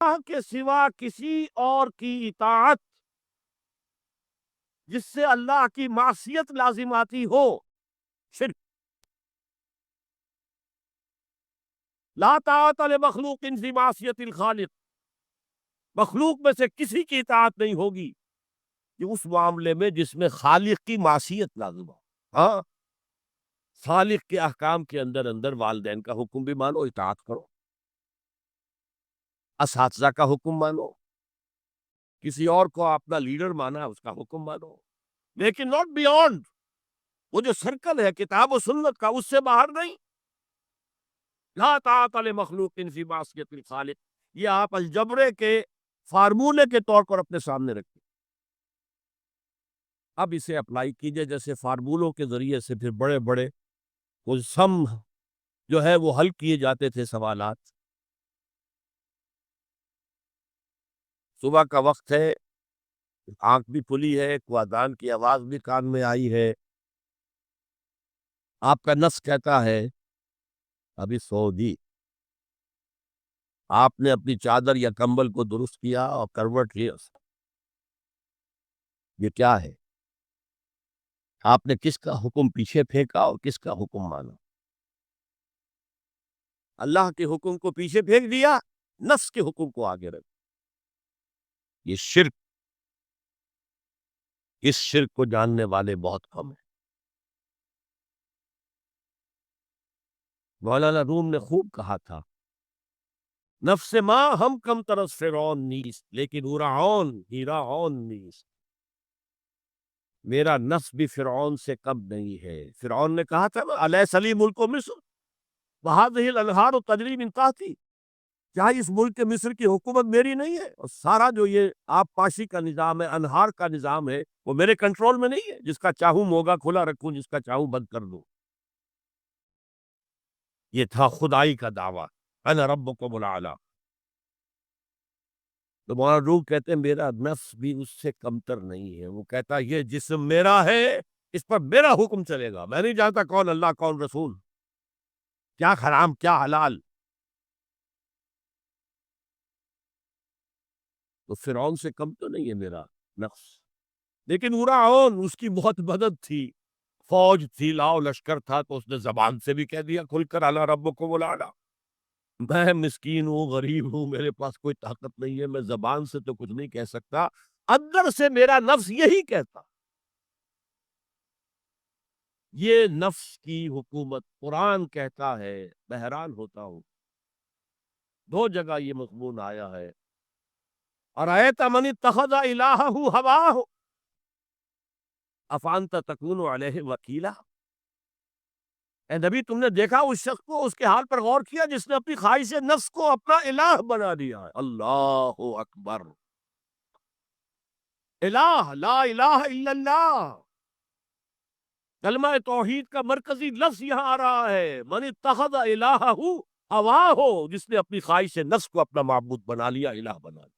اللہ کے سوا کسی اور کی اطاعت جس سے اللہ کی معصیت لازم آتی ہو، شرک۔ لا طاعت لمخلوق فی معصیت الخالق، مخلوق میں سے کسی کی اطاعت نہیں ہوگی کہ اس معاملے میں جس میں خالق کی معصیت لازم ہو۔ ہاں، خالق کے احکام کے اندر اندر والدین کا حکم بھی مانو، اطاعت کرو، اساتذہ کا حکم مانو، کسی اور کو اپنا لیڈر مانا اس کا حکم مانو، لیکن ناٹ بیونڈ، وہ جو سرکل ہے کتاب و سنت کا، اس سے باہر نہیں۔ لا طاعت لمخلوق فی معصیت الخالق، یہ آپ الجبرے کے فارمولے کے طور پر اپنے سامنے رکھیں۔ اب اسے اپلائی کیجئے، جیسے فارمولوں کے ذریعے سے پھر بڑے بڑے وہ سم جو ہے وہ حل کیے جاتے تھے سوالات۔ صبح کا وقت ہے، آنکھ بھی کھلی ہے، اذان کی آواز بھی کان میں آئی ہے، آپ کا نفس کہتا ہے ابھی سو دی۔ آپ نے اپنی چادر یا کمبل کو درست کیا اور کروٹ لیا، یہ کیا ہے؟ آپ نے کس کا حکم پیچھے پھینکا اور کس کا حکم مانا؟ اللہ کے حکم کو پیچھے پھینک دیا، نفس کے حکم کو آگے رکھ۔ یہ شرک، اس شرک کو جاننے والے بہت کم ہیں۔ مولانا روم نے خوب کہا تھا، نفس ما ہم کم ترس فرعون نیست لیکن ہورعون ہیراون نیست۔ میرا نفس بھی فرعون سے کم نہیں ہے۔ فرعون نے کہا تھا نا، الیس لی ملک مصر وہذہ الانہار تجری من تحتی، کیا اس ملک مصر کی حکومت میری نہیں ہے؟ اور سارا جو یہ آب پاشی کا نظام ہے، انہار کا نظام ہے، وہ میرے کنٹرول میں نہیں ہے؟ جس کا چاہوں موگا کھلا رکھوں، جس کا چاہوں بند کر دوں۔ یہ تھا خدائی کا دعویٰ، انا ربکم الاعلی۔ تو مولانا روح کہتے ہیں میرا نفس بھی اس سے کمتر نہیں ہے۔ وہ کہتا یہ جسم میرا ہے، اس پر میرا حکم چلے گا، میں نہیں جانتا کون اللہ کون رسول، کیا حرام کیا حلال۔ تو فرعون سے کم تو نہیں ہے میرا نفس، لیکن ہورعون اس کی بہت مدد تھی، فوج تھی، لاؤ لشکر تھا، تو اس نے زبان سے بھی کہہ دیا کھل کر انا ربکم الاعلی۔ میں مسکین ہوں، غریب ہوں، میرے پاس کوئی طاقت نہیں ہے، میں زبان سے تو کچھ نہیں کہہ سکتا، اندر سے میرا نفس یہی کہتا۔ یہ نفس کی حکومت قرآن کہتا ہے، میں حیران ہوتا ہوں، دو جگہ یہ مضمون آیا ہے، ارأیت من اتخذ الہہ ہواہ افانت تکون علیہ وکیلا۔ اے نبی، تم نے دیکھا اس شخص کو، اس کے حال پر غور کیا جس نے اپنی خواہش نفس کو اپنا الہ بنا دیا ہے۔ اللہ اکبر، الہ، لا الہ الا اللہ، کلمہ توحید کا مرکزی لفظ یہاں آ رہا ہے، من اتخذ الہہ ہواہ، جس نے اپنی خواہش نفس کو اپنا معبود بنا لیا، الہ بنا لیا۔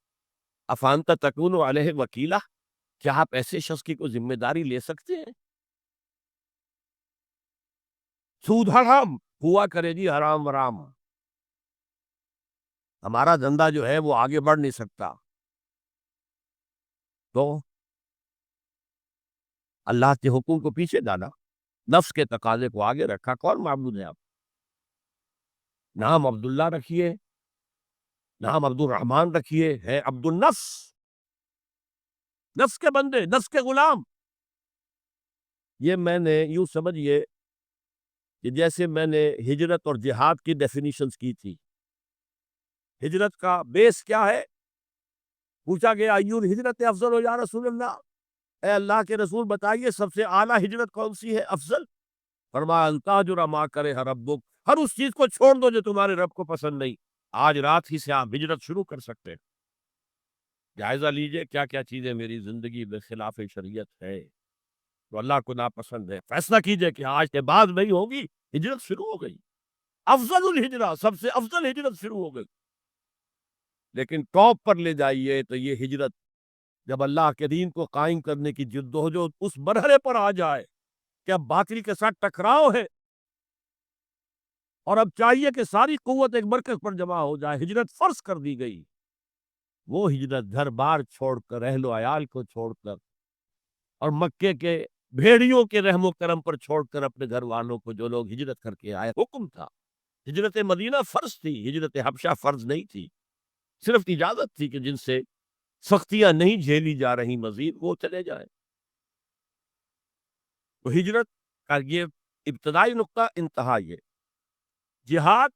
افانت تکون علیہ وکیلا، کیا آپ ایسے شخص کی کوئی ذمہ داری لے سکتے ہیں؟ سود حرام ہوا کرے جی، حرام ورام، ہمارا دھندا جو ہے وہ آگے بڑھ نہیں سکتا۔ تو اللہ کے حکم کو پیچھے ڈالا، نفس کے تقاضے کو آگے رکھا۔ کون معبود ہے آپ؟ نام عبداللہ رکھیے، نام عبد الرحمن رکھیے، ہے عبد النفس، نفس کے بندے، نفس کے غلام۔ یہ میں نے یوں سمجھیے کہ جیسے میں نے ہجرت اور جہاد کی ڈیفینیشنز کی تھی۔ ہجرت کا بیس کیا ہے؟ پوچھا گیا ایو ہجرت افضل ہو یا رسول اللہ، اے اللہ کے رسول بتائیے سب سے اعلیٰ ہجرت کون سی ہے، افضل؟ فرمایا ان تہجر ما کرہ ربک، ہر اس چیز کو چھوڑ دو جو تمہارے رب کو پسند نہیں۔ آج رات ہی سے آپ ہجرت شروع کر سکتے ہیں۔ جائزہ لیجئے کیا کیا چیزیں میری زندگی میں خلاف شریعت ہے، تو اللہ کو ناپسند ہے، فیصلہ کیجئے کہ آج کے بعد نہیں ہوگی، ہجرت شروع ہو گئی، افضل الہجرہ، سب سے افضل ہجرت شروع ہو گئی۔ لیکن ٹاپ پر لے جائیے تو یہ ہجرت جب اللہ کے دین کو قائم کرنے کی جدوجہد اس مرحلے پر آ جائے کہ اب باطل کے ساتھ ٹکراؤ ہے، اور اب چاہیے کہ ساری قوت ایک مرکز پر جمع ہو جائے، ہجرت فرض کر دی گئی، وہ ہجرت گھر بار چھوڑ کر، اہل و عیال کو چھوڑ کر، اور مکے کے بھیڑیوں کے رحم و کرم پر چھوڑ کر اپنے گھر والوں کو جو لوگ ہجرت کر کے آئے، حکم تھا۔ ہجرت مدینہ فرض تھی، ہجرت حبشہ فرض نہیں تھی، صرف اجازت تھی کہ جن سے سختیاں نہیں جھیلی جا رہی مزید وہ چلے جائیں۔ تو ہجرت کا یہ ابتدائی نقطہ، انتہا یہ جہاد،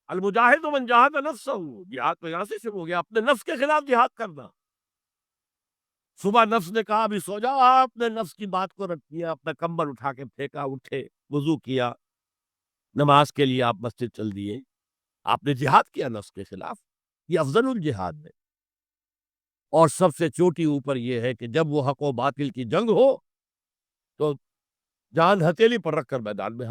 المجاہد من جاہد نفسہ، جہاد تو یہاں سے شروع ہو گیا، اپنے نفس کے خلاف جہاد کرنا۔ صبح نفس نے کہا ابھی سو جاؤ، آپ نے نفس کی بات کو رکھ دیا، اپنا کمبل اٹھا کے پھینکا، اٹھے، وضو کیا، نماز کے لیے آپ مسجد چل دیے، آپ نے جہاد کیا نفس کے خلاف۔ یہ افضل الجہاد ہے۔ اور سب سے چوٹی اوپر یہ ہے کہ جب وہ حق و باطل کی جنگ ہو تو جان ہتھیلی پر رکھ کر میدان میں